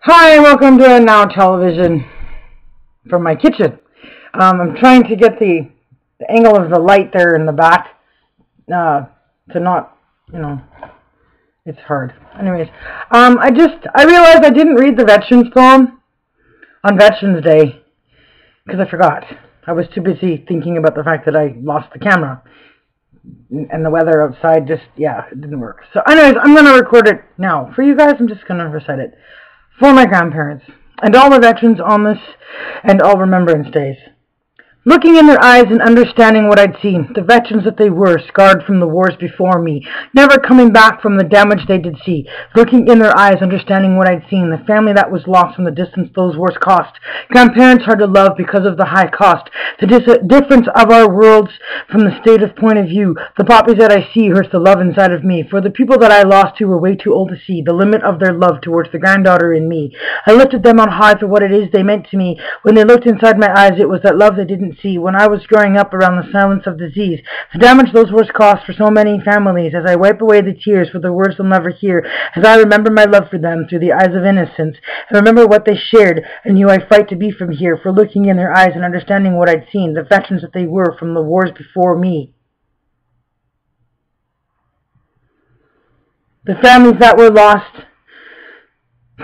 Hi, welcome to Now Television from my kitchen. I'm trying to get the angle of the light there in the back to not, it's hard. Anyways, I realized I didn't read the Veterans poem on Veterans Day because I forgot. I was too busy thinking about the fact that I lost the camera. And the weather outside it didn't work. So anyways, I'm going to record it now. For you guys, I'm just going to recite it. For my grandparents, and all the veterans on this, and all Remembrance Days. Looking in their eyes and understanding what I'd seen, the veterans that they were, scarred from the wars before me, never coming back from the damage they did see. Looking in their eyes, understanding what I'd seen, the family that was lost from the distance those wars cost. Grandparents hard to love because of the high cost. The difference of our worlds from the state of point of view. The poppies that I see hurts the love inside of me. For the people that I lost who were way too old to see the limit of their love towards the granddaughter in me. I lifted them on high for what it is they meant to me. When they looked inside my eyes, it was that love they didn't see. When I was growing up around the silence of disease, the damage those wars cost for so many families, as I wipe away the tears for the words they'll never hear, as I remember my love for them through the eyes of innocence, and remember what they shared, and who I fight to be from here, for looking in their eyes and understanding what I'd seen, the veterans that they were from the wars before me. The families that were lost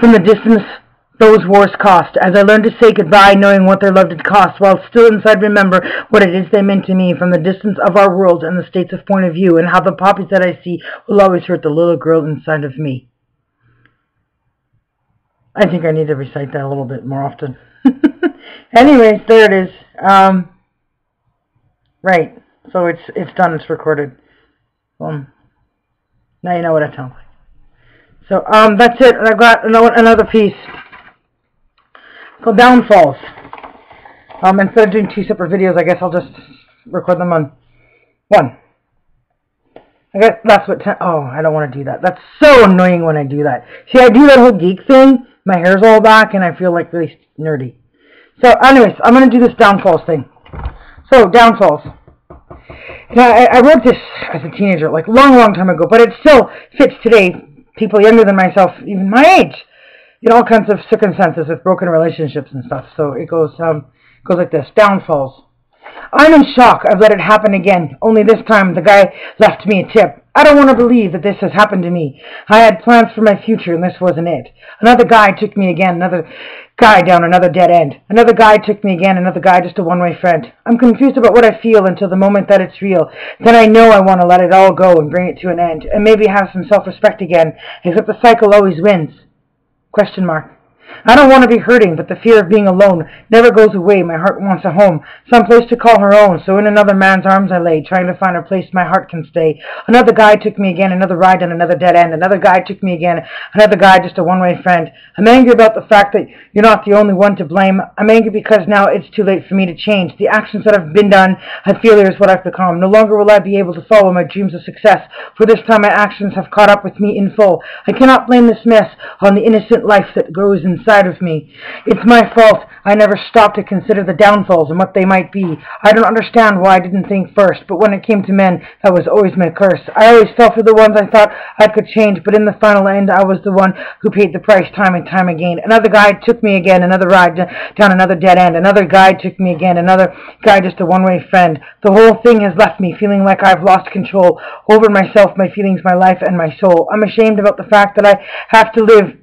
from the distance those wars cost, as I learned to say goodbye knowing what their love did cost, while still inside remember what it is they meant to me from the distance of our worlds and the states of point of view, and how the poppies that I see will always hurt the little girl inside of me. I think I need to recite that a little bit more often. Anyways, there it is. Right, so it's done, it's recorded. Now you know what it sounds like. So that's it, and I've got another piece called Downfalls. Instead of doing two separate videos, I guess I'll just record them on one. I guess that's what... I don't want to do that. That's so annoying when I do that. See, I do that whole geek thing. My hair's all back, and I feel like really nerdy. So, anyways, I'm going to do this Downfalls thing. So, Downfalls. Now, I wrote this as a teenager, like long time ago, but it still fits today. People younger than myself, even my age, in all kinds of circumstances with broken relationships and stuff. So it goes like this. Downfalls. I'm in shock. I've let it happen again. Only this time the guy left me a tip. I don't want to believe that this has happened to me. I had plans for my future and this wasn't it. Another guy took me again. Another guy down another dead end. Another guy took me again. Another guy just a one-way friend. I'm confused about what I feel until the moment that it's real. Then I know I want to let it all go and bring it to an end. And maybe have some self-respect again. Except the cycle always wins. Question mark. I don't want to be hurting, but the fear of being alone never goes away. My heart wants a home, some place to call her own. So in another man's arms I lay, trying to find a place my heart can stay. Another guy took me again, another ride down another dead end. Another guy took me again, another guy just a one-way friend. I'm angry about the fact that you're not the only one to blame. I'm angry because now it's too late for me to change. The actions that have been done, I feel is what I've become. No longer will I be able to follow my dreams of success, for this time my actions have caught up with me in full. I cannot blame this mess on the innocent life that grows inside of me. It's my fault. I never stopped to consider the downfalls and what they might be. I don't understand why I didn't think first, but when it came to men, that was always my curse. I always fell for the ones I thought I could change, but in the final end, I was the one who paid the price time and time again. Another guy took me again, another ride down another dead end. Another guy took me again, another guy just a one-way friend. The whole thing has left me feeling like I've lost control over myself, my feelings, my life, and my soul. I'm ashamed about the fact that I have to live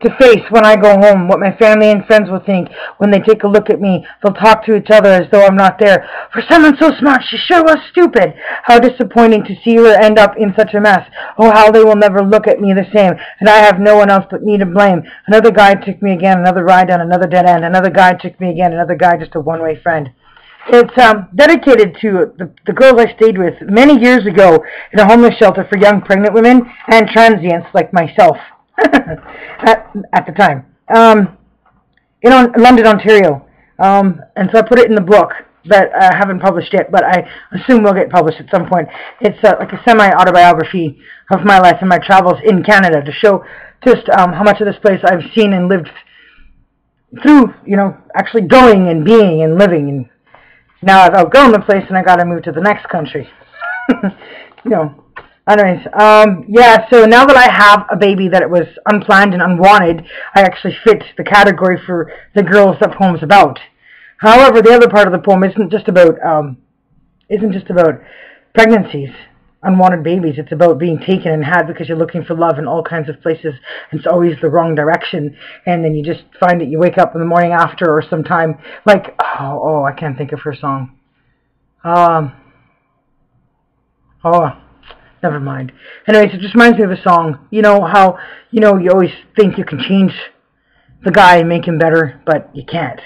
to face when I go home, what my family and friends will think when they take a look at me. They'll talk to each other as though I'm not there. For someone so smart, she sure was stupid. How disappointing to see her end up in such a mess. Oh, how they will never look at me the same, and I have no one else but me to blame. Another guy took me again, another ride down another dead end. Another guy took me again, another guy just a one-way friend. It's dedicated to the girls I stayed with many years ago in a homeless shelter for young pregnant women and transients like myself. at the time, in London, Ontario, and so I put it in the book that I haven't published yet, but I assume will get published at some point. It's like a semi-autobiography of my life and my travels in Canada to show just how much of this place I've seen and lived through, actually going and being and living. And now I've outgrown the place and I got to move to the next country. Anyways, yeah, so now that I have a baby that it was unplanned and unwanted, I actually fit the category for the girls that poem's about. However, the other part of the poem isn't just about pregnancies, unwanted babies. It's about being taken and had because you're looking for love in all kinds of places, and it's always the wrong direction. And then you just find that you wake up in the morning after or sometime, like, oh, I can't think of her song. Never mind. Anyways, it just reminds me of a song. You know how, you always think you can change the guy and make him better, but you can't,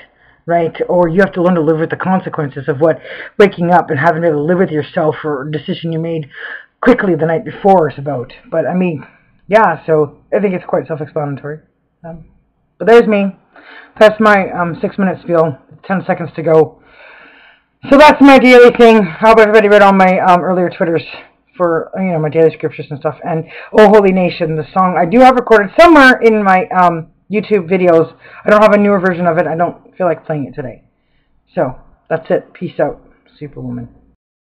right? Or you have to learn to live with the consequences of what waking up and having to live with yourself for a decision you made quickly the night before is about. But, I mean, yeah, so I think it's quite self-explanatory. But there's me. That's my 6-minute spiel. 10 seconds to go. So that's my daily thing. I hope everybody read all my earlier Twitters for, my daily scriptures and stuff. And Oh Holy Nation, the song I do have recorded somewhere in my YouTube videos. I don't have a newer version of it. I don't feel like playing it today. So, that's it. Peace out, Superwoman.